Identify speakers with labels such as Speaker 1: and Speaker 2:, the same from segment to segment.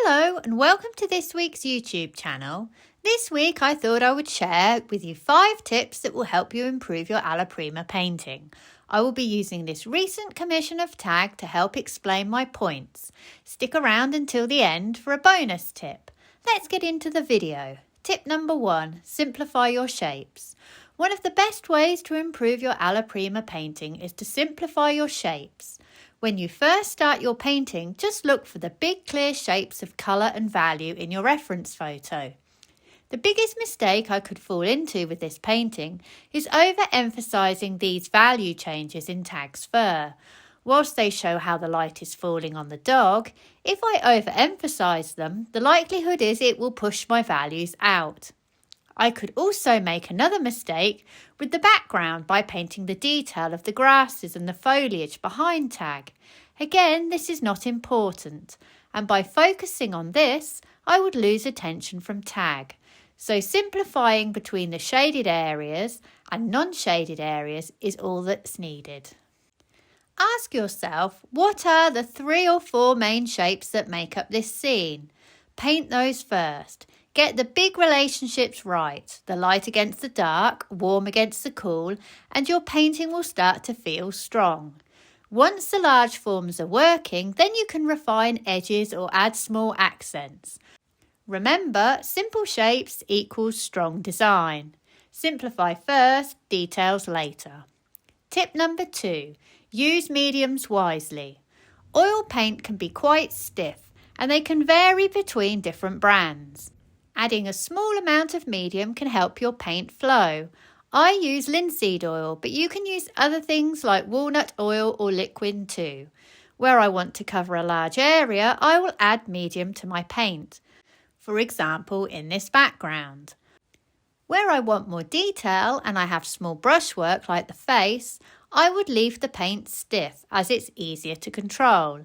Speaker 1: Hello and welcome to this week's YouTube channel. This week I thought I would share with you 5 tips that will help you improve your Alla prima painting. I will be using this recent commission of tag to help explain my points. Stick around until the end for a bonus tip. Let's get into the video. Tip number 1, simplify your shapes. One of the best ways to improve your Alla prima painting is to simplify your shapes. When you first start your painting, just look for the big clear shapes of colour and value in your reference photo. The biggest mistake I could fall into with this painting is overemphasising these value changes in tag's fur. Whilst they show how the light is falling on the dog, if I overemphasise them, the likelihood is it will push my values out. I could also make another mistake with the background by painting the detail of the grasses and the foliage behind tag. Again, this is not important, and by focusing on this, I would lose attention from tag. So simplifying between the shaded areas and non-shaded areas is all that's needed. Ask yourself, what are the 3 or 4 main shapes that make up this scene? Paint those first. Get the big relationships right, the light against the dark, warm against the cool, and your painting will start to feel strong. Once the large forms are working, then you can refine edges or add small accents. Remember, simple shapes equals strong design. Simplify first, details later. Tip number 2, use mediums wisely. Oil paint can be quite stiff and they can vary between different brands. Adding a small amount of medium can help your paint flow. I use linseed oil, but you can use other things like walnut oil or liquid too. Where I want to cover a large area, I will add medium to my paint. For example, in this background. Where I want more detail and I have small brushwork like the face, I would leave the paint stiff as it's easier to control.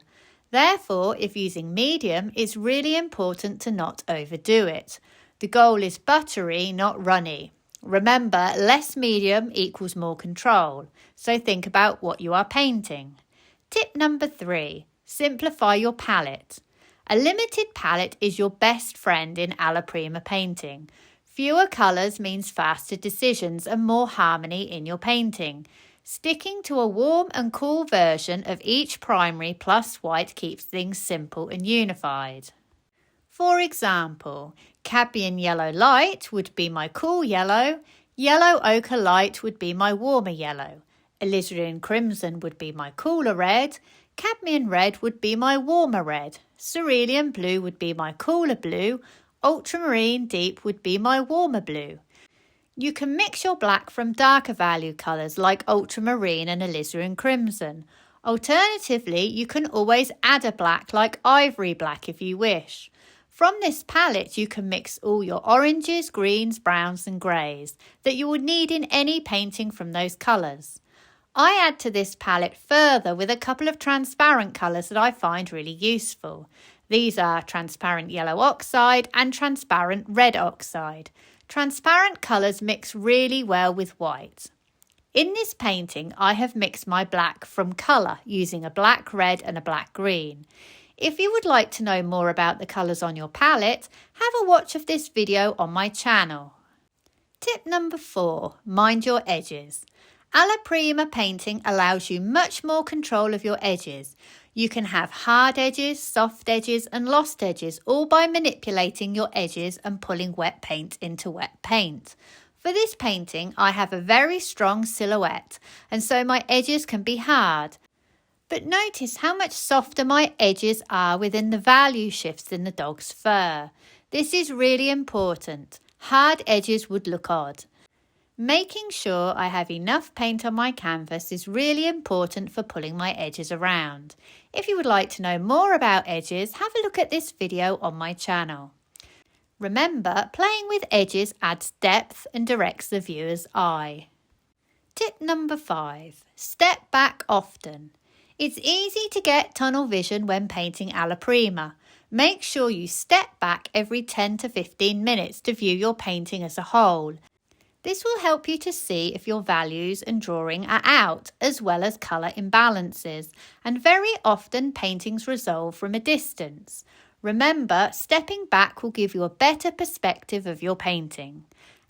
Speaker 1: Therefore, if using medium, it's really important to not overdo it. The goal is buttery, not runny. Remember, less medium equals more control, so think about what you are painting. Tip number 3, simplify your palette. A limited palette is your best friend in Alla prima painting. Fewer colours means faster decisions and more harmony in your painting. Sticking to a warm and cool version of each primary plus white keeps things simple and unified. For example, cadmium yellow light would be my cool yellow, yellow ochre light would be my warmer yellow, alizarin crimson would be my cooler red, cadmium red would be my warmer red, cerulean blue would be my cooler blue, ultramarine deep would be my warmer blue. You can mix your black from darker value colours like ultramarine and alizarin crimson. Alternatively, you can always add a black like ivory black if you wish. From this palette, you can mix all your oranges, greens, browns and greys that you would need in any painting from those colours. I add to this palette further with a couple of transparent colours that I find really useful. These are transparent yellow oxide and transparent red oxide. Transparent colours mix really well with white. In this painting, I have mixed my black from colour using a black red and a black green. If you would like to know more about the colours on your palette, have a watch of this video on my channel. Tip number 4, mind your edges. Alla prima painting allows you much more control of your edges. You can have hard edges, soft edges and lost edges all by manipulating your edges and pulling wet paint into wet paint. For this painting, I have a very strong silhouette and so my edges can be hard. But notice how much softer my edges are within the value shifts in the dog's fur. This is really important. Hard edges would look odd. Making sure I have enough paint on my canvas is really important for pulling my edges around. If you would like to know more about edges, have a look at this video on my channel. Remember, playing with edges adds depth and directs the viewer's eye. Tip number 5, step back often. It's easy to get tunnel vision when painting Alla prima. Make sure you step back every 10 to 15 minutes to view your painting as a whole. This will help you to see if your values and drawing are out, as well as colour imbalances, and very often paintings resolve from a distance. Remember, stepping back will give you a better perspective of your painting.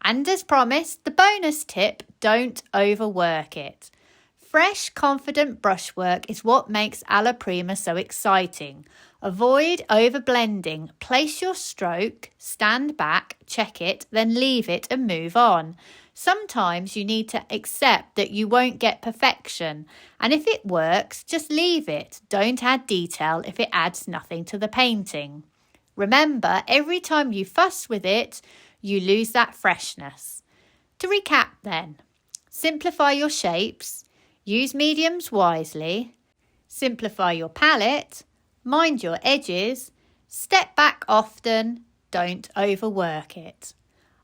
Speaker 1: And as promised, the bonus tip, don't overwork it. Fresh, confident brushwork is what makes Alla Prima so exciting. Avoid overblending. Place your stroke, stand back, check it, then leave it and move on. Sometimes you need to accept that you won't get perfection, and if it works, just leave it. Don't add detail if it adds nothing to the painting. Remember, every time you fuss with it, you lose that freshness. To recap then, simplify your shapes, use mediums wisely, simplify your palette, mind your edges, step back often, don't overwork it.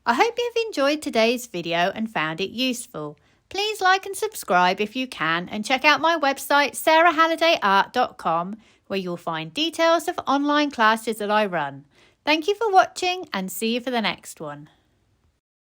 Speaker 1: I hope you've enjoyed today's video and found it useful. Please like and subscribe if you can, and check out my website sarahhallidayart.com, where you'll find details of online classes that I run. Thank you for watching, and see you for the next one.